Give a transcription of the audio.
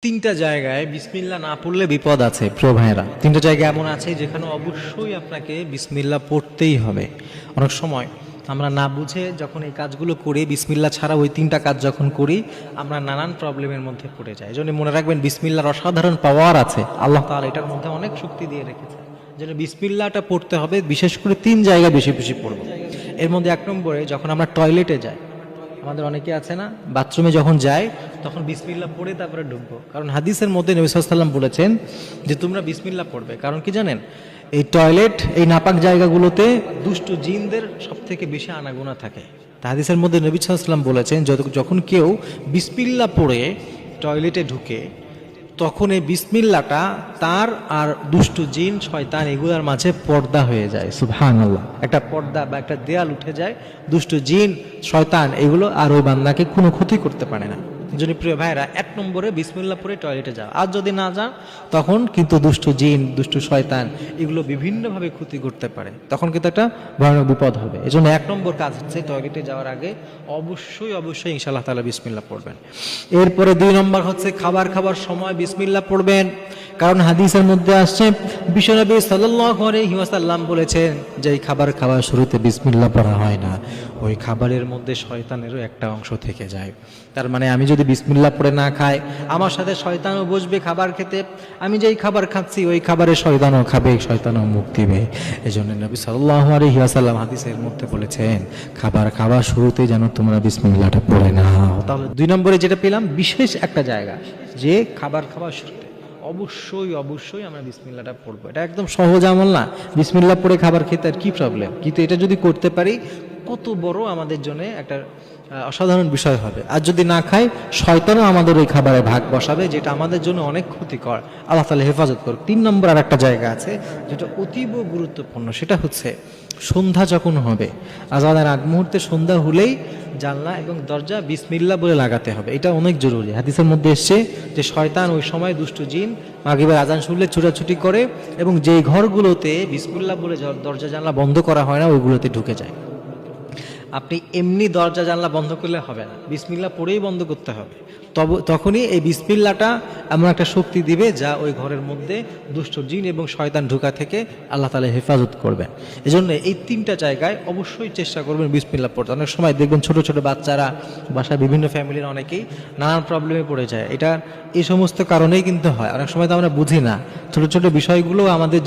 তিনটা জায়গায় বিসমিল্লাহ না পড়লে বিপদ আছে প্রিয় ভাইয়েরা। তিনটা জায়গা এমন আছে যেখানে অবশ্যই আপনাকে বিসমিল্লাহ পড়তেই হবে। অনেক সময় আমরা না বুঝে যখন এই কাজগুলো করি, বিসমিল্লাহ ছাড়া ওই তিনটা কাজ যখন করি, আমরা নানান প্রবলেমের মধ্যে পড়ে যাই। এই জন্য মনে রাখবেন, বিসমিল্লাহর অসাধারণ পাওয়ার আছে। আল্লাহ তাআলা এটার মধ্যে অনেক শক্তি দিয়ে রেখেছে। যেন বিসমিল্লাহটা পড়তে হবে, বিশেষ করে তিন জায়গায় বেশি বেশি পড়ব। এর মধ্যে এক নম্বরে, যখন আমরা টয়লেটে যাই, আমাদের অনেকে আছে না, বাথরুমে যখন যায় তখন বিসমিল্লাহ পড়ে তারপরে ঢুকবো। কারণ হাদিসের মধ্যে নবী সাল্লাল্লাহু আলাইহি ওয়াসাল্লাম বলেছেন যে তোমরা বিসমিল্লাহ পড়বে। কারণ কি জানেন, এই টয়লেট, এই নাপাক জায়গাগুলোতে দুষ্ট জিনদের সব থেকে বেশি আনাগোনা থাকে। তা হাদিসের মধ্যে নবী সাল্লাল্লাহু আলাইহি ওয়াসাল্লাম বলেছেন, যখন কেউ বিসমিল্লাহ পড়ে টয়লেটে ঢুকে, তখন এই বিসমিল্লাহটা তার আর দুষ্ট জিন শয়তান এগুলোর মাঝে পর্দা হয়ে যায়। সুবহানাল্লাহ, একটা পর্দা বা একটা দেয়াল উঠে যায়। দুষ্ট জিন শয়তান এগুলো আর ওই বান্দাকে কোনো ক্ষতি করতে পারে না। যদি প্রিয় ভাইরা, এক নম্বরে বিসমিল্লাহ পড়ে টয়লেটে যাও। আর যদি না যান, তখন কিন্তু দুষ্ট জিন, দুষ্ট শয়তান এগুলো বিভিন্নভাবে ক্ষতি করতে পারে। তখন কিন্তু একটা ভয়ানক বিপদ হবে। এই জন্য এক নম্বর কাজ হচ্ছে, টয়লেটে যাওয়ার আগে অবশ্যই ইনশাআল্লাহ তাআলা বিসমিল্লাহ পড়বেন। এরপরে দুই নম্বর হচ্ছে, খাবার সময় বিসমিল্লাহ পড়বেন। কারণ হাদিসের মধ্যে আসছে, বিশ্বনবী সাল্লাল্লাহু আলাইহি ওয়াসাল্লাম বলেছেন যে এই খাবার খাওয়ার শুরুতে বিসমিল্লাহ পড়া হয় না, ওই খাবারের মধ্যে শয়তানেরও একটা অংশ থেকে যায়। তার মানে আমি যদি বিসমিল্লাহ পড়ে না খাই, আমার সাথে শয়তানও বসবে খাবার খেতে। আমি যেই খাবার খাচ্ছি ওই খাবারে শয়তানও খাবে, শয়তানও মুখ দিবে। এই জন্য নবী সাল্লাল্লাহু আলাইহি ওয়াসাল্লাম হাদিসের মধ্যে বলেছেন, খাবার খাওয়ার শুরুতে যেন তোমরা বিসমিল্লাহটা পড়ে নাও। তাহলে দুই নম্বরে যেটা পেলাম, বিশেষ একটা জায়গা, যে খাবার খাওয়ার শুরুতে অবশ্যই আমরা বিসমিল্লাহটা পড়বো। এটা একদম সহজ আমল না, বিসমিল্লাহ পড়ে খাবার খেতে আর কি প্রবলেম। কিন্তু এটা যদি করতে পারি, কত বড় আমাদের জন্য একটা অসাধারণ বিষয় হবে। আর যদি না খাই, শয়তানও আমাদের ওই খাবারে ভাগ বসাবে, যেটা আমাদের জন্য অনেক ক্ষতিকর। আল্লাহ তাআলা হেফাজত করুক। তিন নম্বর আর একটা জায়গা আছে যেটা অতীব গুরুত্বপূর্ণ, সেটা হচ্ছে সন্ধ্যা যখন হবে, আযানের আগ মুহূর্তে সন্ধ্যা হলেই জানলা এবং দরজা বিসমিল্লাহ বলে লাগাতে হবে। এটা অনেক জরুরি। হাদিসের মধ্যে এসছে যে শয়তান ওই সময়, দুষ্ট জিন মাগরিবের আযান শুনলে ছুটাছুটি করে, এবং যেই ঘরগুলোতে বিসমিল্লাহ বলে দরজা জানলা বন্ধ করা হয় না, ওইগুলোতে ঢুকে যায়। আপনি এমনি দরজা জানলা বন্ধ করলে হবে না, বিসমিল্লাহ পড়েই বন্ধ করতে হবে। তখনই এই বিসমিল্লাহটা এমন একটা শক্তি দিবে, যা ওই ঘরের মধ্যে দুষ্ট জিন এবং শয়তান ঢোকা থেকে আল্লাহ তাআলা হেফাজত করবেন। এজন্য এই তিনটা জায়গায় অবশ্যই চেষ্টা করবেন বিসমিল্লাহ পড়তে। অনেক সময় দেখবেন ছোট ছোট বাচ্চারা, বাসায় বিভিন্ন ফ্যামিলির অনেকেই নানান প্রবলেমে পড়ে যায়। এটা এই সমস্ত কারণেই কিন্তু হয়। অনেক সময় তো আমরা বুঝি না, ছোট ছোট বিষয়গুলো আমাদের